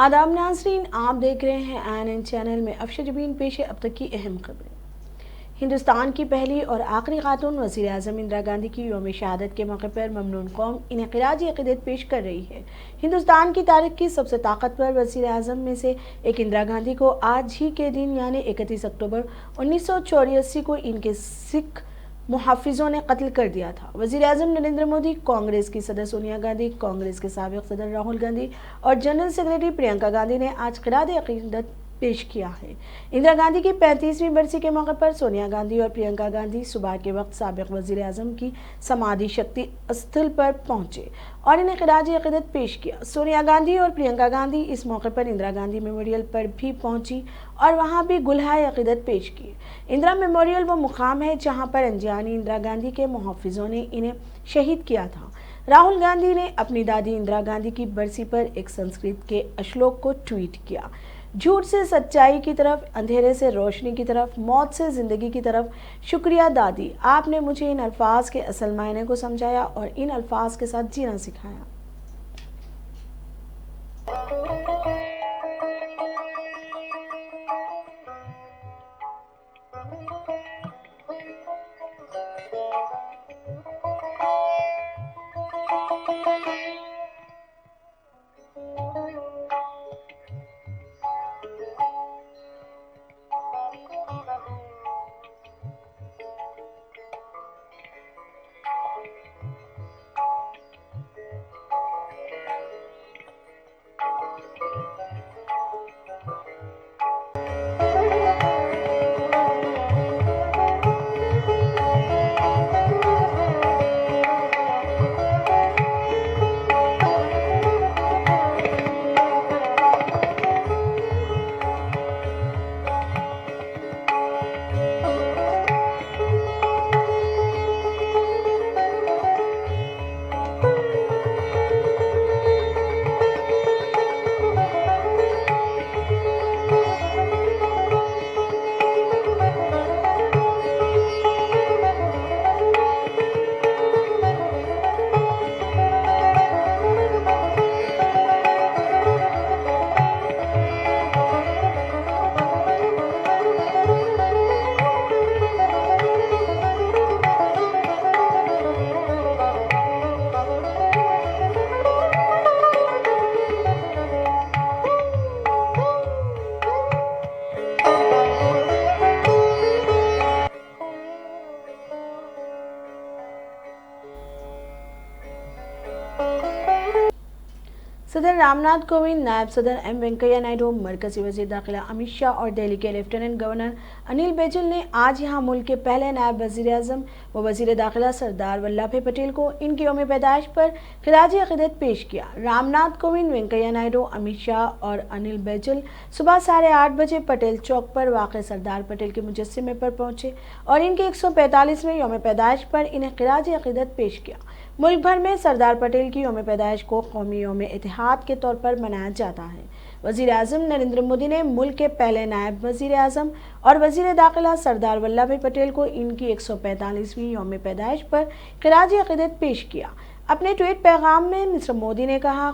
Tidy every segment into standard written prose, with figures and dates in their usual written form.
आदाब नाज़रीन, आप देख रहे हैं ANN चैनल में अफशरबीन पेश अब तक की अहम खबरें। हिंदुस्तान की पहली और आखिरी खातून वज़ीर आज़म इंदिरा गांधी की यौम शहादत के मौके पर ममनून कौम इन्हें खिराजी अक़ीदत पेश कर रही है। हिंदुस्तान की तारीख की सबसे ताकतवर वज़ीर आज़म में से एक इंदिरा गांधी को आज ही के दिन यानी 31 अक्टूबर 1984 को इनके सिख मुहाफिजों ने कत्ल कर दिया था। वज़ीर आज़म नरेंद्र मोदी, कांग्रेस की सदर सोनिया गांधी, कांग्रेस के साबिक़ सदर राहुल गांधी और जनरल सेक्रेटरी प्रियंका गांधी ने आज खिराज अक़ीदत पेश किया है। इंदिरा गांधी की 35वीं बरसी के मौके पर सोनिया गांधी और प्रियंका गांधी सुबह के वक्त साबिक़ वज़ीर आज़म की समाधि शक्ति स्थल पर पहुंचे और इन्हें खिराज अक़ीदत पेश किया। सोनिया गांधी और प्रियंका गांधी इस मौके पर इंदिरा गांधी मेमोरियल पर भी पहुंची और वहां भी गुलहाए अक़ीदत पेश की। इंदिरा मेमोरियल वो मुकाम है जहां पर अनजानी इंदिरा गांधी के मुहाफिजों ने इन्हें शहीद किया था। राहुल गांधी ने अपनी दादी इंदिरा गांधी की बरसी पर एक संस्कृत के श्लोक को ट्वीट किया। झूठ से सच्चाई की तरफ, अंधेरे से रोशनी की तरफ, मौत से जिंदगी की तरफ। शुक्रिया दादी, आपने मुझे इन अल्फाज के असल मायने को समझाया और इन अल्फाज के साथ जीना सिखाया। सदर रामनाथ कोविंद, नायब सदर एम वेंकैया नायडू, मरकजी वजीर दाखिला अमित शाह और दिल्ली के लेफ्टिनेंट गवर्नर अनिल बैजल ने आज यहां मुल्क के पहले नायब वजीर आजम व वजीर दाखिला सरदार वल्लभ भाई पटेल को इनकी यौम पैदाइश पर खिराजी अक़ीदत पेश किया। रामनाथ कोविंद, वेंकैया नायडू, अमित शाह और अनिल बैजल सुबह 8:30 बजे पटेल चौक पर वाक़ सरदार पटेल के मुजस्समे पर पहुंचे और इनके 145वें यौम पैदाइश पर इन्हें खिराजी अक़ीदत पेश किया। मुल्क भर में सरदार पटेल की यौम पैदाइश को कौमी यौम इत्तेहाद के तौर पर मनाया जाता है। वज़ीर आज़म नरेंद्र मोदी ने मुल्क के पहले नायब वज़ीर आज़म और वज़ीर दाखिला सरदार वल्लभ भाई पटेल को इनकी 145वीं यौम पैदाइश पर खिराजी अक़ीदत पेश किया। अपने ट्वीट पैगाम में मिस्टर मोदी ने कहा,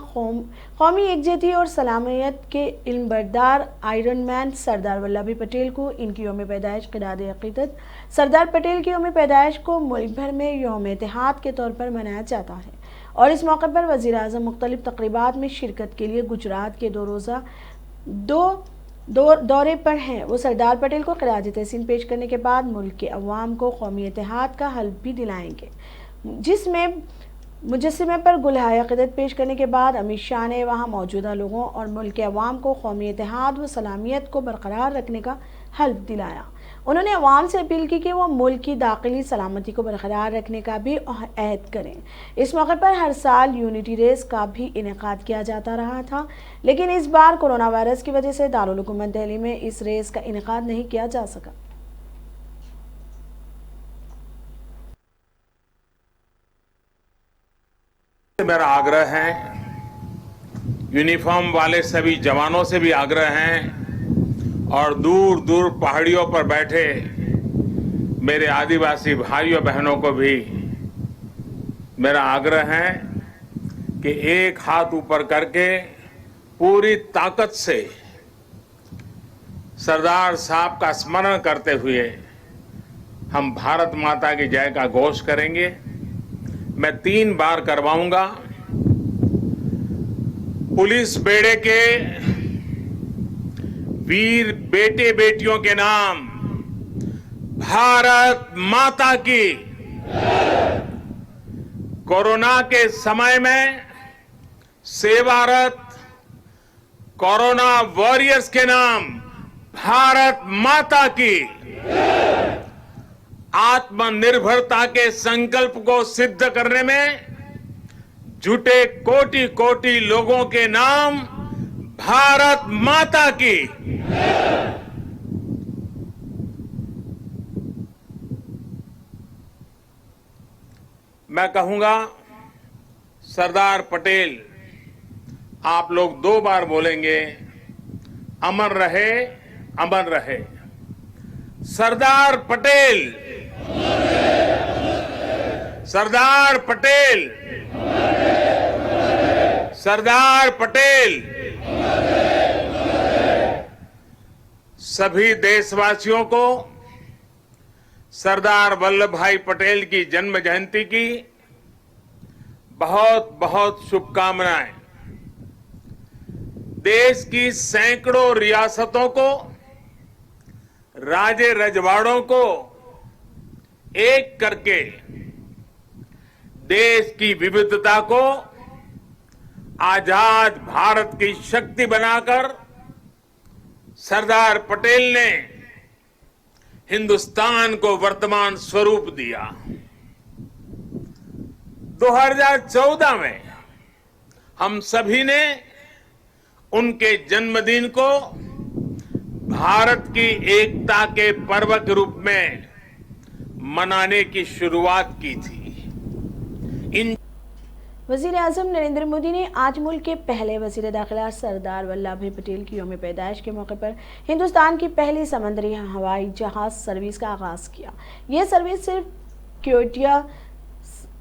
कौमी एकजुटती और सलामियत के इल्म बरदार आयरन मैन सरदार वल्लभ भाई पटेल को इनकी यौम पैदाइश खिराजी अक़ीदत। सरदार पटेल की यौम पैदाइश को मुल्क भर में यौम इत्तेहाद के तौर पर मनाया जाता है और इस मौके पर वज़ीर आज़म मुख्तलिफ तक़रीबात में शिरकत के लिए गुजरात के 2 रोज़ा दौरे पर हैं। वो सरदार पटेल को खिराजी तहसीन पेश करने के बाद मुल्क के अवाम को कौमी इत्तेहाद का हल्फ भी दिलाएंगे, जिसमें मुजस्समे पर गुलहाए अक़ीदत पेश करने के बाद अमित शाह ने वहां मौजूदा लोगों और मुल्क के अवाम को कौमी इत्तेहाद व सलामियत को बरकरार रखने का हल्फ दिलाया। उन्होंने अवाम से अपील की कि वो मुल्क की दाखिली सलामती को बरकरार रखने का भी अहद करें। इस मौके पर हर साल यूनिटी रेस का भी इनेकाद किया जाता रहा था, लेकिन इस बार कोरोना वायरस की वजह से दारुल हुकूमत दिल्ली में इस रेस का इनेकाद नहीं किया जा सका। मेरा आग्रह है, यूनिफॉर्म वाले सभी जवानों से भी आग्रह है और दूर दूर पहाड़ियों पर बैठे मेरे आदिवासी भाइयों बहनों को भी मेरा आग्रह है कि एक हाथ ऊपर करके पूरी ताकत से सरदार साहब का स्मरण करते हुए हम भारत माता की जय का घोष करेंगे। मैं 3 बार करवाऊंगा। पुलिस बेड़े के वीर बेटे बेटियों के नाम भारत माता की। कोरोना के समय में सेवारत कोरोना वॉरियर्स के नाम भारत माता की। आत्मनिर्भरता के संकल्प को सिद्ध करने में जुटे कोटि कोटि लोगों के नाम भारत माता की। मैं कहूंगा सरदार पटेल, आप लोग 2 बार बोलेंगे, अमर रहे, अमर रहे। सरदार पटेल, सरदार पटेल, सरदार पटेल। सभी देशवासियों को सरदार वल्लभ भाई पटेल की जन्म जयंती की बहुत बहुत शुभकामनाएं। देश की सैकड़ों रियासतों को, राजे रजवाड़ों को एक करके देश की विविधता को आजाद भारत की शक्ति बनाकर सरदार पटेल ने हिंदुस्तान को वर्तमान स्वरूप दिया। 2014 में हम सभी ने उनके जन्मदिन को भारत की एकता के पर्व के रूप में मनाने की शुरुआत की थी। वजीर आजम नरेंद्र मोदी ने आज मुल्क के पहले वजीर दाखिला सरदार वल्लभ भाई पटेल की यौम पैदाइश के मौके पर हिंदुस्तान की पहली समुद्री हवाई जहाज सर्विस का आगाज किया। यह सर्विस सिर्फ क्वेटिया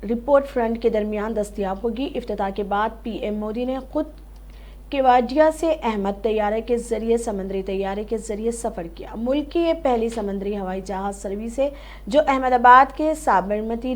रिपोर्ट फ्रंट के दरमियान दस्तयाब होगी। इफ्तिताह के बाद पीएम मोदी ने खुद केवाडिया से अहमद तैयारे के जरिए समुद्री तैयारे के जरिए सफर किया। मुल्क की ये पहली समुद्री हवाई जहाज सर्विस है जो अहमदाबाद के साबरमती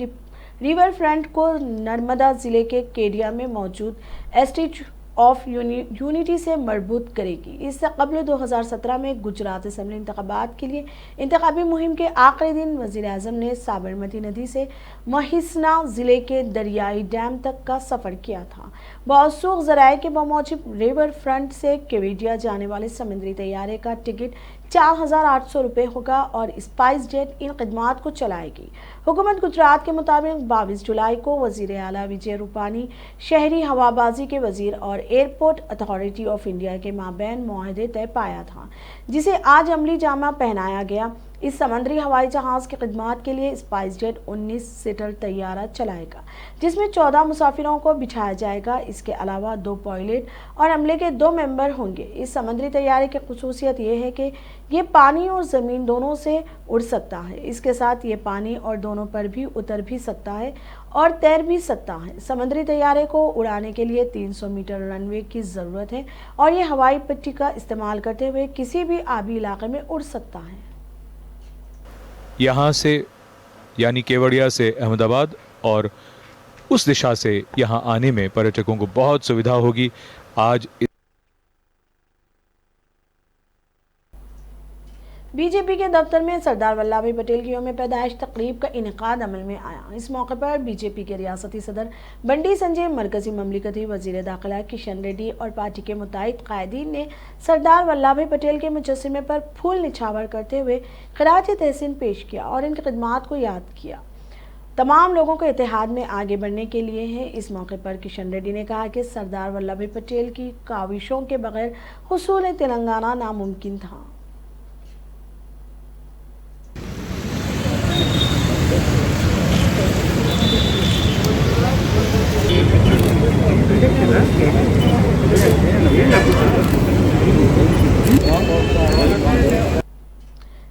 रिवर फ्रंट को नर्मदा जिले के केडिया में मौजूद स्टैच्यू ऑफ यूनिटी से मरबूत करेगी। इससे कबल 2017 में गुजरात असेंबली इंतखाबात के लिए इंतखाबी मुहिम के आखिरी दिन वजीर आजम ने साबरमती नदी से महिसना जिले के दरियाई डैम तक का सफर किया था। मौसूख जराये के बमौजिब रिवर फ्रंट से केवडिया जाने वाले समुद्री तैयारे का टिकट 4,800 रुपये होगा और स्पाइस जेट इन खदमात को चलाएगी। हुकूमत गुजरात के मुताबिक 22 जुलाई को वजीर आला विजय रूपानी, शहरी हवाबाजी के वजीर और एयरपोर्ट अथॉरिटी ऑफ इंडिया के माबैन मुआहदे तय पाया था, जिसे आज अमली जामा पहनाया गया। इस समुद्री हवाई जहाज की खिदमत के लिए स्पाइस जेट 19 सीटर तैयारा चलाएगा, जिसमें 14 मुसाफिरों को बिठाया जाएगा। इसके अलावा 2 पायलट और अमले के 2 मेंबर होंगे। इस समुद्री तैयारे की खुसूसियत यह है कि ये पानी और ज़मीन दोनों से उड़ सकता है। इसके साथ ये पानी और दोनों पर भी उतर भी सकता है और तैर भी सकता है। समुद्री तैयारे को उड़ाने के लिए 300 मीटर रनवे की ज़रूरत है और ये हवाई पट्टी का इस्तेमाल करते हुए किसी भी आबी इलाके में उड़ सकता है। यहाँ से यानी केवड़िया से अहमदाबाद और उस दिशा से यहाँ आने में पर्यटकों को बहुत सुविधा होगी। आज बीजेपी के दफ्तर में सरदार वल्लभ भाई पटेल की यौम पैदाइश तकरीब का इनेकाद अमल में आया। इस मौके पर बीजेपी के रियासती सदर बंडी संजय, मरकजी ममलिकती वजीर दाखिला किशन रेड्डी और पार्टी के मुताबिक कायदीन ने सरदार वल्लभ भाई पटेल के मुजस्समे पर फूल निछावर करते हुए खराज तहसीन पेश किया और इनकी खिदमात को याद किया। तमाम लोगों को इत्तेहाद में आगे बढ़ने के लिए है। इस मौके पर किशन रेड्डी ने कहा कि सरदार वल्लभ भाई पटेल की काविशों के बगैर हुसूल तेलंगाना नामुमकिन था।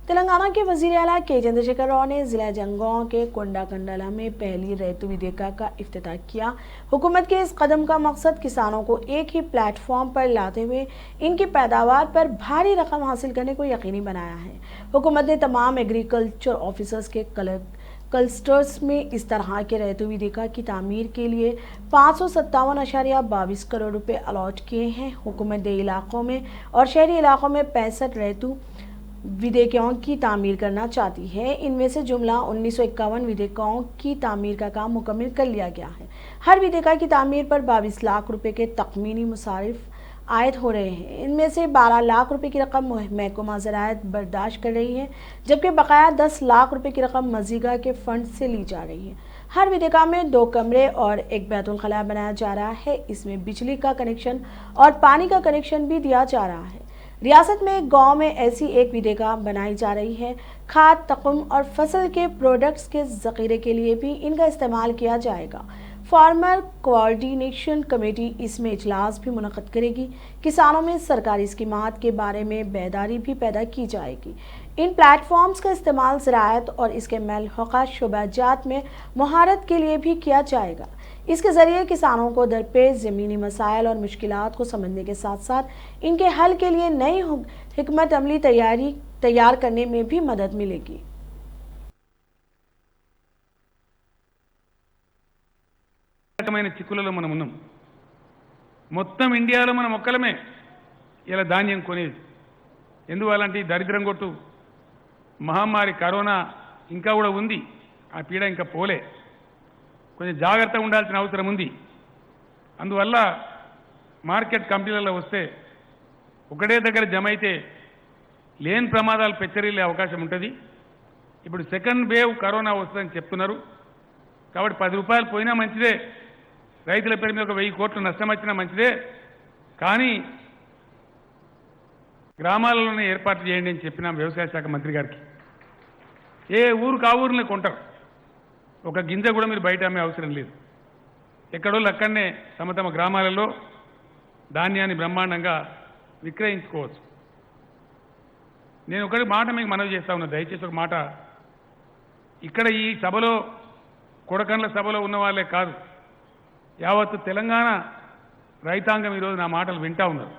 तेलंगाना तेलंगाना के वजीर आला के चंद्रशेखर राव ने जिला जंगों के कोंडाकंडला में पहली रैतु विदेका का इफ्तिताह किया। हुकूमत के इस कदम का मकसद किसानों को एक ही प्लेटफॉर्म पर लाते हुए इनकी पैदावार पर भारी रकम हासिल करने को यकीनी बनाया है। हुकूमत ने तमाम एग्रीकल्चर ऑफिसर्स के क्लस्टर्स में इस तरह के रैतु विदेका की तामीर के लिए 557.22 करोड़ रुपए अलॉट किए हैं। हुकूमत ने इलाकों में और शहरी इलाकों में 65 रैतु विदेकाओं की तामीर करना चाहती है। इनमें से जुमला 1951 विदेकाओं की तामीर का काम मुकम्मल कर लिया गया है। हर विदेका की तामीर पर 22 लाख रुपए के तखमीनी मुसारिफ आयद हो रहे हैं। इनमें से 12 लाख रुपए की रकम महकमा ज़राअत बर्दाश्त कर रही है, जबकि बकाया 10 लाख रुपए की रकम मजीगा के फंड से ली जा रही है। हर विदेका में 2 कमरे और एक बैतुल खला बनाया जा रहा है। इसमें बिजली का कनेक्शन और पानी का कनेक्शन भी दिया जा रहा है। रियासत में एक गांव में ऐसी एक विदेका बनाई जा रही है। खाद, तकुम और फसल के प्रोडक्ट्स के ज़ख़ीरे के लिए भी इनका इस्तेमाल किया जाएगा। फार्मर कोऑर्डिनेशन कमेटी इसमें इजलास भी मुनक़्क़द करेगी। किसानों में सरकारी स्कीमात के बारे में बेदारी भी पैदा की जाएगी। इन प्लेटफॉर्म्स का इस्तेमाल ज़राअत और इसके मलहूक़ा शुबाजात में महारत के लिए भी किया जाएगा। इसके ज़रिए किसानों को दरपेश ज़मीनी मसाइल और मुश्किलात को समझने के साथ साथ इनके हल के लिए नई हिकमत अमली तैयार करने में भी मदद मिलेगी। రకమైన చిక్కులలో మనం ఉన్నాం. మొత్తం ఇండియాలో మనం ఒక్కలమే ఇలా ధాన్యం కొనేది. ఎందువల్లంటే ఈ దరిద్రం కొట్టు మహమ్మారి కరోనా ఇంకా కూడా ఉంది. ఆ పీడ ఇంకా పోలే. కొంచెం జాగ్రత్తగా ఉండాల్సిన అవసరం ఉంది. అందువల్ల మార్కెట్ కంపెనీలలో వస్తే ఒకటే దగ్గర జమ అయితే లేని ప్రమాదాలు పెచ్చరిల్లే అవకాశం ఉంటుంది. ఇప్పుడు సెకండ్ వేవ్ కరోనా వస్తుందని చెప్తున్నారు. కాబట్టి 10 రూపాయలు పోయినా మంచిదే, రైతుల పేరు మీద 1000 కోట్లు నష్టం వచ్చినా మంచిదే, కానీ గ్రామాలలోనే ఏర్పాటు చేయండి అని చెప్పిన వ్యవసాయ శాఖ మంత్రి గారికి. ఏ ఊరుకు ఆ ఊరినే కొంటారు. ఒక గింజ కూడా మీరు బయట అమ్మే అవసరం లేదు. ఎక్కడో అక్కడనే తమ గ్రామాలలో ధాన్యాన్ని బ్రహ్మాండంగా విక్రయించుకోవచ్చు. నేను ఒకటి మాట మీకు మనవి చేస్తా ఉన్నా, దయచేసి ఒక మాట. ఇక్కడ ఈ సభలో కొడకండ్ల సభలో ఉన్న వాళ్ళే కాదు, యావత్తు తెలంగాణ రైతాంగం ఈరోజు నా మాటలు వింటా ఉన్నారు.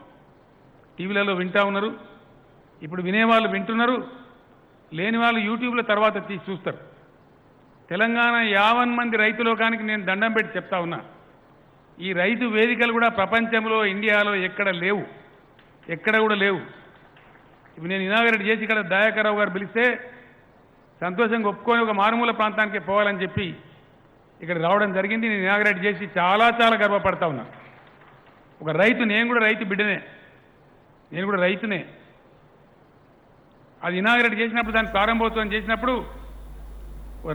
టీవీలలో వింటా ఉన్నారు. ఇప్పుడు వినేవాళ్ళు వింటున్నారు, లేని వాళ్ళు యూట్యూబ్లో తర్వాత తీసి చూస్తారు. తెలంగాణ 50 మంది రైతు లోకానికి నేను దండం పెట్టి చెప్తా ఉన్నా, ఈ రైతు వేదికలు కూడా ప్రపంచంలో ఇండియాలో ఎక్కడ లేవు, ఎక్కడ కూడా లేవు. ఇప్పుడు నేను ఇనాగరేట్ చేసి ఇక్కడ దయాకర్రావు గారు పిలిస్తే సంతోషంగా ఒప్పుకొని ఒక మారుమూల ప్రాంతానికి పోవాలని చెప్పి ఇక్కడ రావడం జరిగింది. నేను ఇనాగరేట్ చేసి చాలా గర్వపడతా ఉన్నా. ఒక రైతు, నేను కూడా రైతు బిడ్డనే, నేను కూడా రైతునే. అది ఇనాగరేట్ చేసినప్పుడు, దాన్ని ప్రారంభోత్సవం చేసినప్పుడు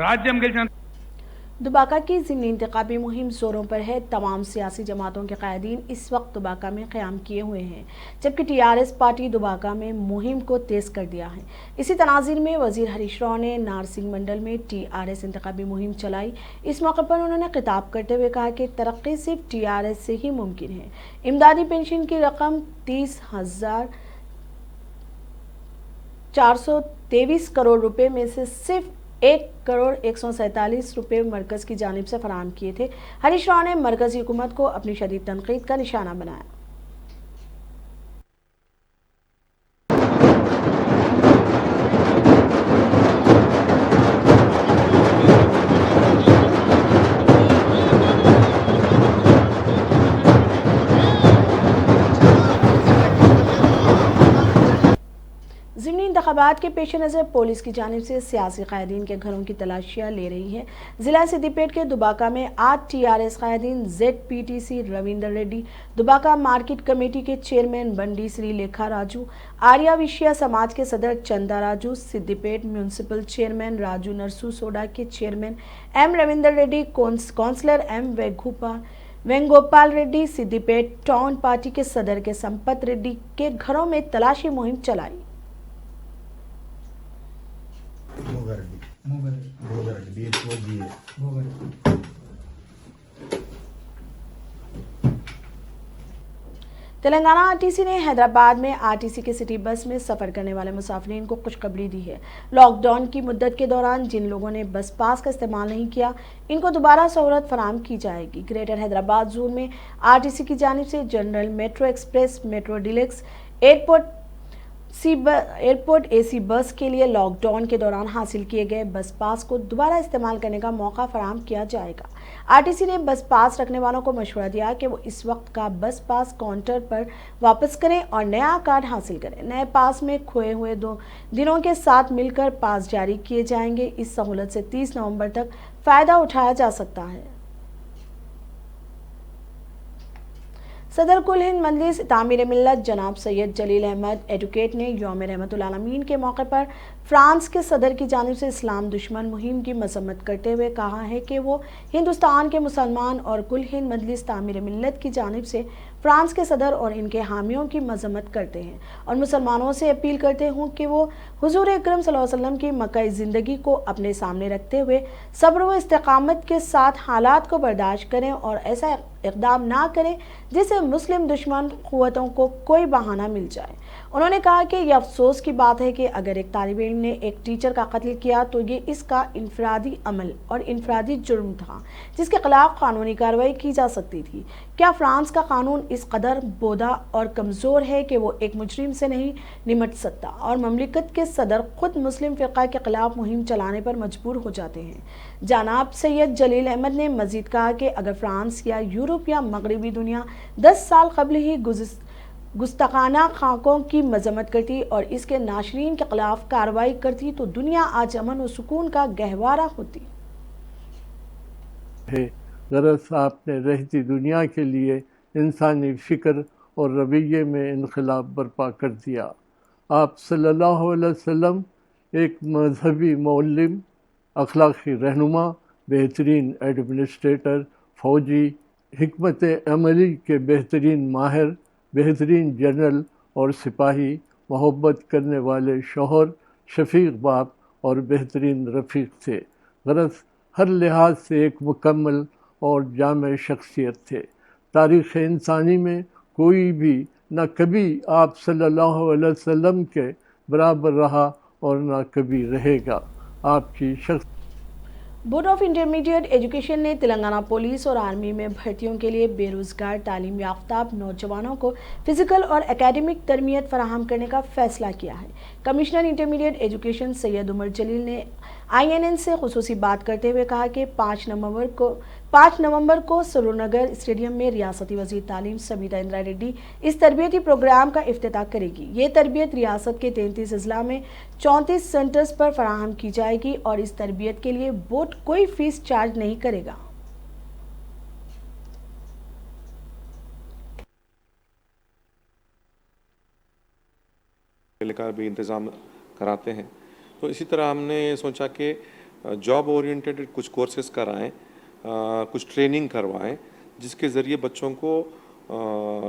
राज्यम गెలిచిన दुबाका की ज़िमनी इंतखाबी मुहिम जोरों पर है। तमाम सियासी जमातों के कायदीन इस वक्त दुबाका में क़याम किए हुए हैं, जबकि TRS पार्टी दुबाका में मुहिम को तेज़ कर दिया है। इसी तनाज़ीर में वज़ीर हरीश राव ने नारसिंग मंडल में TRS इंतखाबी मुहिम चलाई। इस मौके पर उन्होंने खिताब करते हुए कहा कि तरक्की सिर्फ TRS से ही मुमकिन है। इमदादी पेंशन की रकम 30,423 करोड़ रुपए में से सिर्फ 1,147 रुपए मरकज़ की जानिब से फराहम किए थे। हरीश राव ने मरकज़ी हुकूमत को अपनी शदीद तनकीद का निशाना बनाया। ज़िमनी इंतखाबात के पेश नज़र पुलिस की जानिब से सियासी कायदीन के घरों की तलाशियाँ ले रही है। ज़िला सिद्दीपेट के दुबाका में आज TRS कायदीन ZPTC Ravinder Reddy, Dubbaka market committee के चेयरमैन बंडी श्री लेखा राजू, आर्या विश्या समाज के सदर चंदा राजू, सिद्दीपेट म्यूनसिपल चेयरमैन राजू नरसू सोडा के chairman M Ravinder Reddy, councillor M Venugopal Reddy, Siddipet town party के सदर के संपत रेड्डी के घरों में तलाशी मुहिम चलाई। तेलंगाना आरटीसी ने हैदराबाद में आरटीसी के सिटी बस में सफर करने वाले मुसाफिरीन को खुशखबरी दी है। लॉकडाउन की मुद्दत के दौरान जिन लोगों ने बस पास का इस्तेमाल नहीं किया, इनको दोबारा सहूलत फराहम की जाएगी। ग्रेटर हैदराबाद जोन में आरटीसी की जानिब से general metro express, metro deluxe, airport AC bus के लिए लॉकडाउन के दौरान हासिल किए गए बस पास को दोबारा इस्तेमाल करने का मौका फराहम किया जाएगा। आरटीसी ने बस पास रखने वालों को मशवरा दिया कि वो इस वक्त का बस पास काउंटर पर वापस करें और नया कार्ड हासिल करें। नए पास में खोए हुए 2 दिनों के साथ मिलकर पास जारी किए जाएंगे। इस सहूलत से 30 नवंबर तक फ़ायदा उठाया जा सकता है। सदर कुल हिंद मजलिस तामीर मिल्लत जनाब सैयद जलील अहमद एडवोकेट ने यौम रहमतुल आलमीन के मौके पर फ्रांस के सदर की जानिब से इस्लाम दुश्मन मुहिम की मजम्मत करते हुए कहा है कि वो हिंदुस्तान के मुसलमान और कुल हिंद मजलिस तामीर मिल्लत की जानिब से फ्रांस के सदर और इनके हामियों की मजम्मत करते हैं और मुसलमानों से अपील करते हूँ कि वो हुजूर अकरम सल्लल्लाहु अलैहि वसल्लम की मक्का ज़िंदगी को अपने सामने रखते हुए सब्र व इस्तिकामत के साथ हालात को बर्दाश्त करें और ऐसा इक़दाम ना करें जिससे मुस्लिम दुश्मन क़ुव्वतों को कोई बहाना मिल जाए। उन्होंने कहा कि यह अफसोस की बात है कि अगर एक तालिब इल्म ने एक टीचर का कत्ल किया तो ये इसका इनफरादी अमल और इनफरादी जुर्म था जिसके खिलाफ कानूनी कार्रवाई की जा सकती थी। क्या फ्रांस का कानून इस कदर बोदा और कमज़ोर है कि वो एक मुजरिम से नहीं निमट सकता और ममलिकत के सदर खुद मुस्लिम फ़िरक़ा के खिलाफ मुहिम चलाने पर मजबूर हो जाते हैं। जनाब सैयद जलील अहमद ने मज़ीद कहा कि अगर फ्रांस या यूरोप या मगरबी दुनिया 10 साल कबल ही गुस्ताखाना खाकों की मजम्मत करती और इसके नाशरीन के खिलाफ कार्रवाई करती तो दुनिया आज अमन और सुकून का गहवारा होती है। गरज आपने रहती दुनिया के लिए इंसानी फ़िक्र और रवैये में इनकलाब बर्पा कर दिया। आप सल्लल्लाहु अलैहि वसल्लम एक मजहबी मौल्लिम, अखलाक़ी रहनुमा, बेहतरीन एडमिनिस्ट्रेटर, फ़ौजी, हिकमत अमली के बेहतरीन माहिर, बेहतरीन जनरल और सिपाही, मोहब्बत करने वाले शौहर, शफीक बाप और बेहतरीन रफ़ीक थे। गरज हर लिहाज से एक मुकम्मल और जामे शख्सियत थे। तारीख़ इंसानी में कोई भी न कभी आप सल्लल्लाहु अलैहि वसल्लम के बराबर रहा और न कभी रहेगा। आपकी शख्स बोर्ड ऑफ इंटरमीडिएट एजुकेशन ने तेलंगाना पुलिस और आर्मी में भर्तियों के लिए बेरोजगार तालीम याफ्ता नौजवानों को फिजिकल और एकेडमिक तरबियत फराहम करने का फैसला किया है। Commissioner intermediate education Syed Umar Jaleel ने INN से खुसूसी बात करते हुए कहा कि 5 नवंबर को सुरुनगर स्टेडियम में रियासती वज़ीर तालीम सबिता इंद्रा रेड्डी इस तरबियती प्रोग्राम का इफ्तिताह करेगी। ये तरबियत रियासत के 33 अजला में 34 सेंटर्स पर फराहम की जाएगी और इस तरबियत के लिए बोर्ड कोई फीस चार्ज नहीं करेगा। का भी इंतज़ाम कराते हैं, तो इसी तरह हमने सोचा कि जॉब ओरिएंटेड कुछ कोर्सेज कराएं, कुछ ट्रेनिंग करवाएं जिसके ज़रिए बच्चों को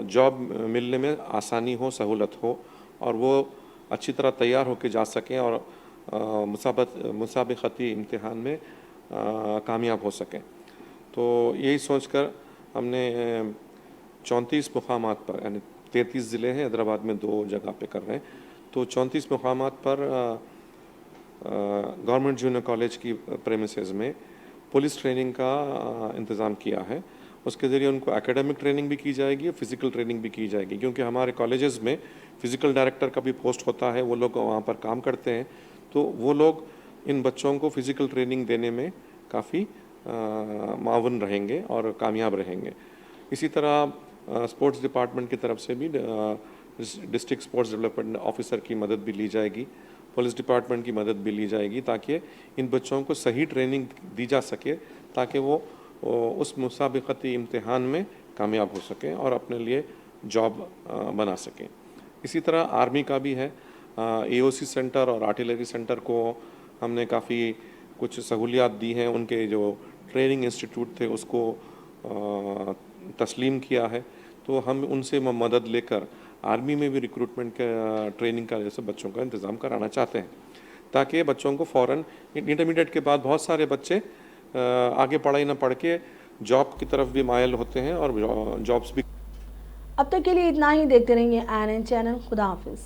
जॉब मिलने में आसानी हो, सहूलत हो और वो अच्छी तरह तैयार होकर जा सकें और मुसाबिक़ती इम्तिहान में कामयाब हो सकें। तो यही सोचकर हमने 34 मुकामात पर, यानी 33 ज़िले हैं, हैदराबाद में 2 जगह पे कर रहे हैं, तो 34 मुकामात पर गवर्नमेंट जूनियर कॉलेज की प्रेमिसेस में पुलिस ट्रेनिंग का इंतज़ाम किया है। उसके ज़रिए उनको एकेडमिक ट्रेनिंग भी की जाएगी और फिज़िकल ट्रेनिंग भी की जाएगी, क्योंकि हमारे कॉलेजेस में फ़िज़िकल डायरेक्टर का भी पोस्ट होता है, वो लोग वहाँ पर काम करते हैं, तो वो लोग इन बच्चों को फ़िज़िकल ट्रेनिंग देने में काफ़ी मावन रहेंगे और कामयाब रहेंगे। इसी तरह स्पोर्ट्स डिपार्टमेंट की तरफ से भी डिस्ट्रिक्ट स्पोर्ट्स डेवलपमेंट ऑफिसर की मदद भी ली जाएगी, पुलिस डिपार्टमेंट की मदद भी ली जाएगी, ताकि इन बच्चों को सही ट्रेनिंग दी जा सके ताकि वो उस मुसाबिक़ती इम्तिहान में कामयाब हो सकें और अपने लिए जॉब बना सकें। इसी तरह आर्मी का भी है, AOC सेंटर और आर्टिलरी सेंटर को हमने काफ़ी कुछ सहूलियात दी हैं। उनके जो ट्रेनिंग इंस्टीट्यूट थे उसको तस्लीम किया है, तो हम उनसे मदद लेकर आर्मी में भी रिक्रूटमेंट का ट्रेनिंग का जैसे बच्चों का इंतज़ाम कराना चाहते हैं, ताकि बच्चों को फ़ौरन इंटरमीडिएट के बाद बहुत सारे बच्चे आगे पढ़ाई न पढ़ के जॉब की तरफ भी मायल होते हैं और जॉब्स भी। अब तक के लिए इतना ही। देखते रहिए ANN चैनल। खुदा हाफिज।